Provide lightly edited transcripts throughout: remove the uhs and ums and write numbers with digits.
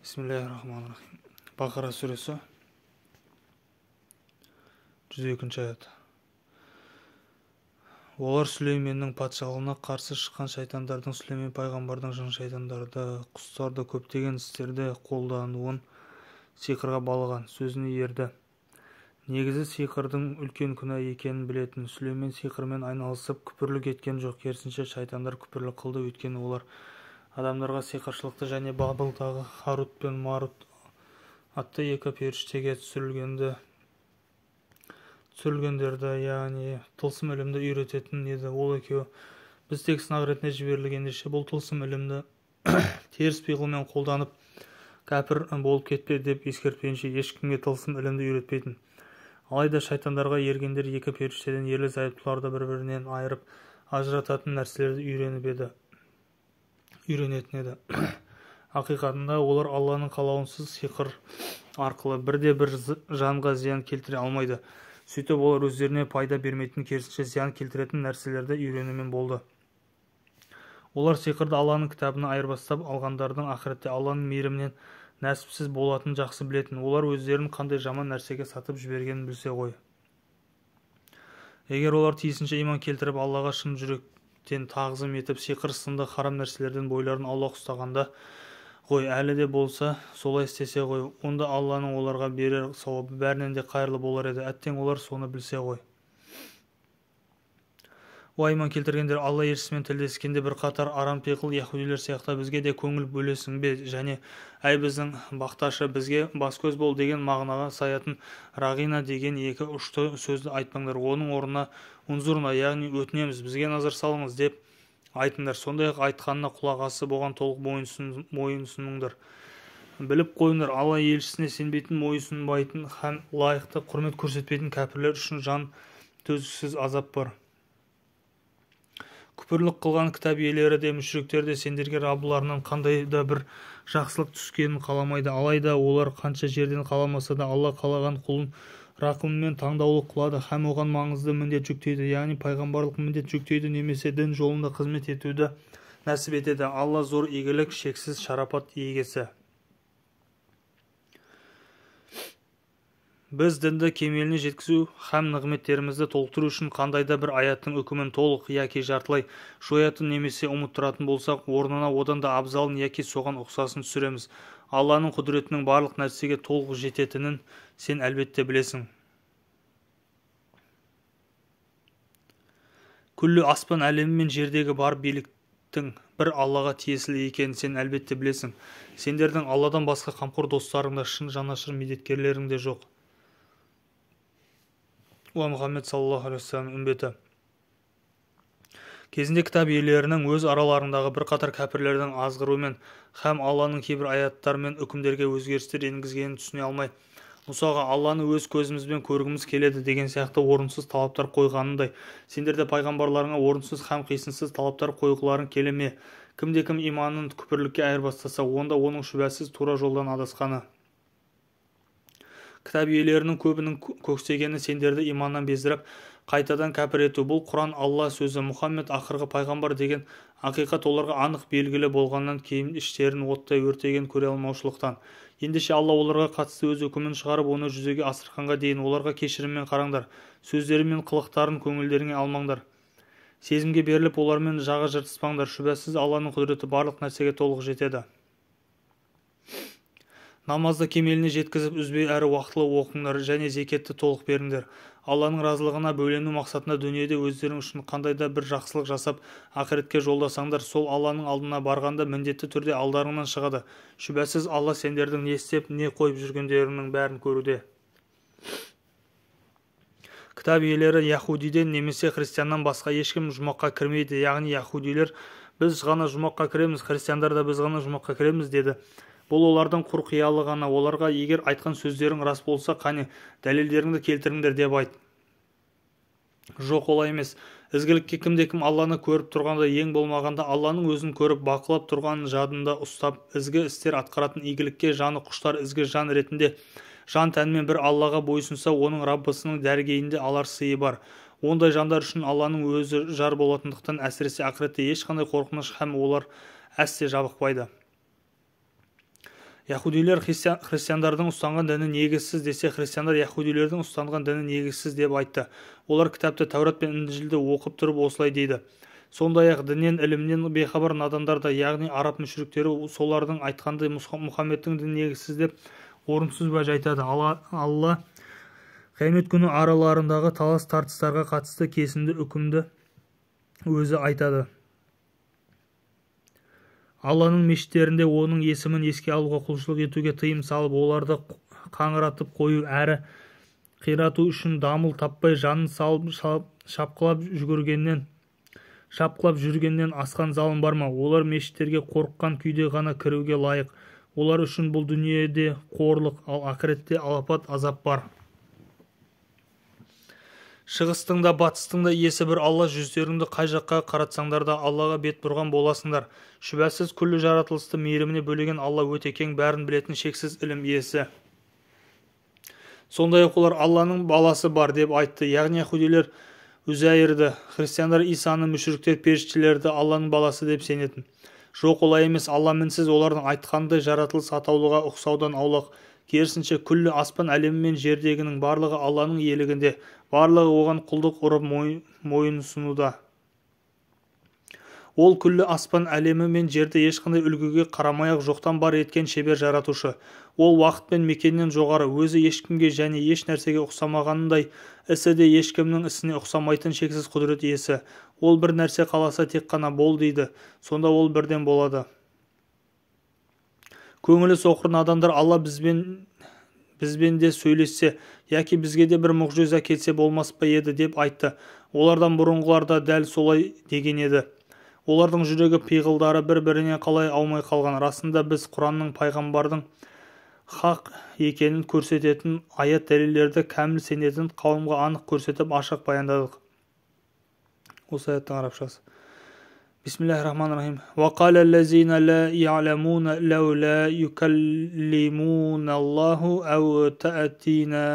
Bismillahirrahmanirrahim. Baqara suresi 102 ayet. Олар Сүлейменнің патшалығына қарсы шыққан шайтандардың Сүлеймен пайғамбардың жын шайтандарды, құстарды көптеген істерде қолдануын сиқырға балаған сөзіне ерді. Негізі сиқырдың үлкен күнә екенін білетін Сүлеймен сиқырмен айналысып күпірлік еткен жоқ, керісінше шайтандар күпірлік қылды, өйткені олар адамдарға сиқыршылықты және Бабылдағы Харут пен Марут атты екі періштеге түсірілгендерді, яғни тылсым ілімді үйрететін еді. Ол екеуі біз тек сынақ ретінде жіберілгендеше бұл тылсым ілімді теріс пиғылмен қолданып кәпір болып кетпе деп ескертпейінше ешкімге тылсым ілімді үйретпейтін. Алайда шайтандарға ергендер екі періштеден ерлі-зайыптыларды бір-бірінен айырып ажырататын нәрселерді үйренетін еді. Ақиқатында олар Алланың қалауынсыз сиқыр арқылы бірде-бір жанға зиян келтіре алмайды. Сөйтіп олар өздеріне пайда бермейтін, керісінше зиян келтіретін нәрселерді үйренумен болды. Олар сиқырды Алланың кітабына айырбастап алғандардың ақыретте Алланың мейірімінен нәсіпсіз болатынын жақсы білетін. Олар өздерін қандай жаман нәрсеге сатып жібергенін білсе ғой. Егер олар тиісінше иман келтіріп Аллаға шын жүректен тағзым етіп сиқыр сынды харам нәрселерден бойларын аулақ ұстағанда ғой, әлі де болса солай істесе ғой, онда Алланың оларға берер сауабы бәрінен де қайырлы болар еді. Әттең олар соны білсе ғой. Иман келтіргендер, Алла елшісімен тілдескенде бір қатар арампиғыл яһудилер сияқты бізге де көңіл бөлесің бе, және әй біздің бақташы, бізге баскөз бол деген мағынаға саятын рағина деген екі ұшты сөзді айтпаңдар. Оның орнына унзурна, яғни өтінеміз, бізге назар салыңыз деп айтыңдар. Сондай-ақ айтқанына құлақ асып оған толық мойынсұныңдар. Біліп қойыңдар, Алла елшісіне сенбейтін, мойынсұнбайтын һәм лайықты құрмет көрсетпейтін кәпірлер үшін жан төзгісіз азап бар. Күпірлік қылған кітап иелері де, мүшриктер де сендерге Раббыларынан қандай да бір жақсылық түскенін қаламайды. Алайда олар қанша жерден қаламаса да Алла қалаған құлын рақымымен таңдаулы қылады һәм оған маңызды міндет жүктейді, яғни пайғамбарлық міндет жүктейді немесе дін жолында қызмет етуді нәсіп етеді. Алла зор игілік, шексіз шарапат иегесі. Біз дінді кемеліне жеткізу һәм нығметтерімізді толықтыру үшін қандай да бір аяттың үкімін толық яки жартылай жоятын немесе ұмыттыратын болсақ, орнына одан да абзалын яки соған ұқсасын түсіреміз. Алланың құдіретінің барлық нәрсеге толық жететінін сен әлбетте білесің. Күллі аспан әлемі мен жердегі бар биліктің бір Аллаға тиесілі екенін сен әлбетте білесің. Сендердің Алладан басқа қамқор достарың да, шын жанашыр медеткерлерің де жоқ. Мұхаммед саллаллаху алейхи вассалам үмбеті. Кезінде кітап иелерінің өз араларындағы бір қатар кәпірлердің азғыруымен һәм Алланың кейбір аяттар мен үкімдерге өзгерістер енгізгенін түсіне алмай, Мұсаға Алланы өз көзімізбен көргіміз келеді деген сияқты орынсыз талаптар қойғанындай, сендер де пайғамбарларыңа орынсыз һәм қисынсыз талаптар қойғыларың келе ме? Кімде-кім иманын күпірлікке айырбастаса, онда оның шүбәсіз тура жолдан адасқаны. Кітап иелерінің көбінің көксегені сендерді иманнан бездіріп, қайтадан кәпір ету. Бұл Құран Алла сөзі, Мұхаммед ақырғы пайғамбар деген ақиқат оларға анық белгілі болғаннан кейін іштерін оттай өртеген көре алмаушылықтан. Ендеше Алла оларға қатысты өз үкімін шығарып, оны жүзеге асырғанға дейін оларға кешіріммен қараңдар. Сөздері мен қылықтарын көңілдеріңе алмаңдар. Сезімге беріліп, олармен жағы жыртыспаңдар. Шүбәсіз Алланың құдіреті барлық нәрсеге толық жетеді. Намазды кемеліне жеткізіп, үзбей әрі уақытылы оқыңдар және зекетті толық беріңдер. Алланың разылығына бөлену мақсатында дүниеде өздерің үшін қандай да бір жақсылық жасап, ақыретке жолдасаңдар, сол Алланың алдына барғанда міндетті түрде алдарыңнан шығады. Шүбәсіз Алла сендердің не істеп, не қойып жүргендерінің бәрін көруде. Кітап иелері яһудиден немесе христианнан басқа ешкім жұмаққа кірмейді, яғни яһудилер біз ғана жұмаққа кіреміз, христиандар да біз ғана жұмаққа кіреміз деді. Бұл олардың құр қиялы ғана. Оларға егер айтқан сөздерің рас болса, қане дәлелдеріңді келтіріңдер деп айт. Жоқ, олай емес. Ізгілікке кімде-кім Алланы көріп тұрғанда, ең болмағанда Алланың өзін көріп бақылап тұрғанын жадында ұстап, ізгі істер атқаратын игілікке жаны құштар ізгі жан ретінде жан тәнмен бір Аллаға бойсынса, оның Раббысының дәргейінде алар сыйы бар. Ондай жандар үшін Алланың өзі жар болатындықтан әсіресе ақыретте ешқандай қорқыныш һәм олар әсте жабықпайды. Яһудилер христиандардың ұстанған діні негізсіз десе, христиандар яһудилердің ұстанған діні негізсіз деп айтты. Олар кітапты Тәурат пен Інжілді оқып тұрып осылай дейді. Сондай-ақ діннен, ілімнен бейхабар надандар да, яғни араб мүшриктері солардың айтқандай Мұхаммедтің діні негізсіз деп орынсыз уәж айтады. Алла қиямет күні араларындағы талас тартыстарға қатысты кесімді үкімді өзі айтады. Алланың мешіттерінде оның есімін еске алуға құлшылық етуге тыйым салып, оларды қаңыратып қою әрі қирату үшін дамыл таппай жанын салып шапқылап жүргеннен асқан залым бар ма? Олар мешіттерге қорыққан күйде ғана кіруге лайық. Олар үшін бұл дүниеде қорлық, ал ақыретте алапат азап бар. Шығыстың да батыстың да иесі бір Алла, жүздеріңді қай жаққа қаратсаңдар да Аллаға бет бұрған боласыңдар. Шүбәсіз күллі жаратылысты мейіріміне бөлеген Алла өте кең, бәрін білетін шексіз ілім иесі. Сондай-ақ олар Алланың баласы бар деп айтты. Яғни яһудилер Үзәйірді, христиандар Исаны, мүшриктер періштелерді Алланың баласы деп сенетін. Жоқ, олай емес. Алла мінсіз олардың айтқандай жаратылыс атаулыға ұқсаудан аулақ. Керісінше күллі аспан әлемі мен жердегінің барлығы Алланың иелігінде, барлығы оған құлдық ұрып мойынсынуда. Ол күллі аспан әлемі мен жерді ешқандай үлгіге қарамай-ақ жоқтан бар еткен шебер жаратушы. Ол уақыт пен мекеннен жоғары, өзі ешкімге және еш нәрсеге ұқсамағанындай, ісі де ешкімнің ісіне ұқсамайтын шексіз құдірет иесі. Ол бір нәрсе қаласа тек қана бол дейді, сонда ол бірден болады. Көңілі соқыр надандар Алла бізбен де сөйлессе, яки бізге де бір мұғжиза келсе болмас па еді деп айтты. Олардан бұрынғылар да дәл солай деген еді. Олардың жүрегі пиғылдары бір-біріне қалай аумай қалған. Расында біз Құранның пайғамбардың хақ екенін көрсететін аят дәлелдерді кәміл сенетін қауымға анық көрсетіп ашық баяндадық. Осы аяттың арабшасы. Бисмиллахир-рахманир-рахим. وَقَالَ الَّذِينَ لَا يَعْلَمُونَ لَوْلَا يُكَلِّمُونَ اللَّهُ أَوْ تَأْتِينَا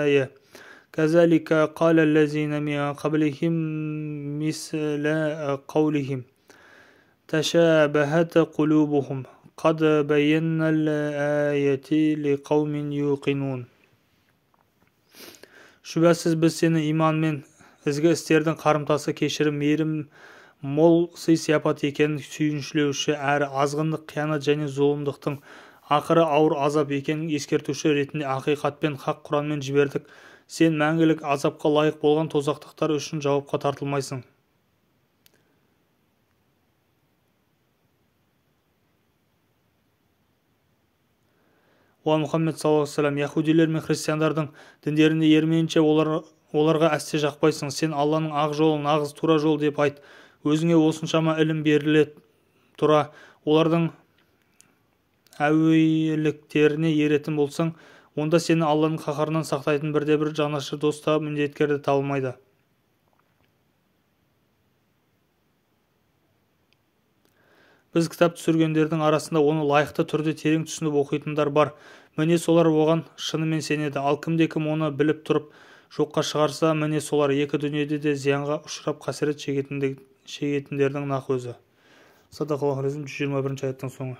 آيَةٌ كَذَلِكَ قَالَ الَّذِينَ مِنْ قَبْلِهِمْ مِثْلَ قَوْلِهِمْ تَشَابَهَتْ قُلُوبُهُمْ قَدْ بَيَّنَّا الْآيَاتِ لِقَوْمٍ يُوقِنُونَ. Шүбәсіз біз сені иман мен ізгі істердің қарымтасы, кешірім, мейірім мол сый-сияпат екенін сүйіншілеуші әрі азғындық, қиянат және зұлымдықтың ақыры ауыр азап екенін ескертуші ретінде ақиқат пен хақ Құранмен жібердік. Сен мәңгілік азапқа лайық болған тозақтықтар үшін жауапқа тартылмайсың. Мұхаммед саллаллаху алейхи ва саллям, яһудилер мен христиандардың діндерінде ермейінше оларға әсте жақпайсың. Сен Алланың ақ жолы, нағыз тура жол деп айт. Өзіңе осыншама ілім беріле тұра, олардың әуейліктеріне еретін болсаң, онда сені Алланың қаһарынан сақтайтын бірде-бір жанашыр, дос та міндеткерді табылмайды. Біз кітап түсіргендердің арасында оны лайықты түрде терең түсініп оқитындар бар. Міне солар оған шынымен сенеді. Ал кімде-кім оны біліп тұрып жоққа шығарса, міне солар екі дүниеде де зиянға ұшырап қасірет шегетіндердің нақ өзі. Садақаллаху алейхи 121 аяттың соңы.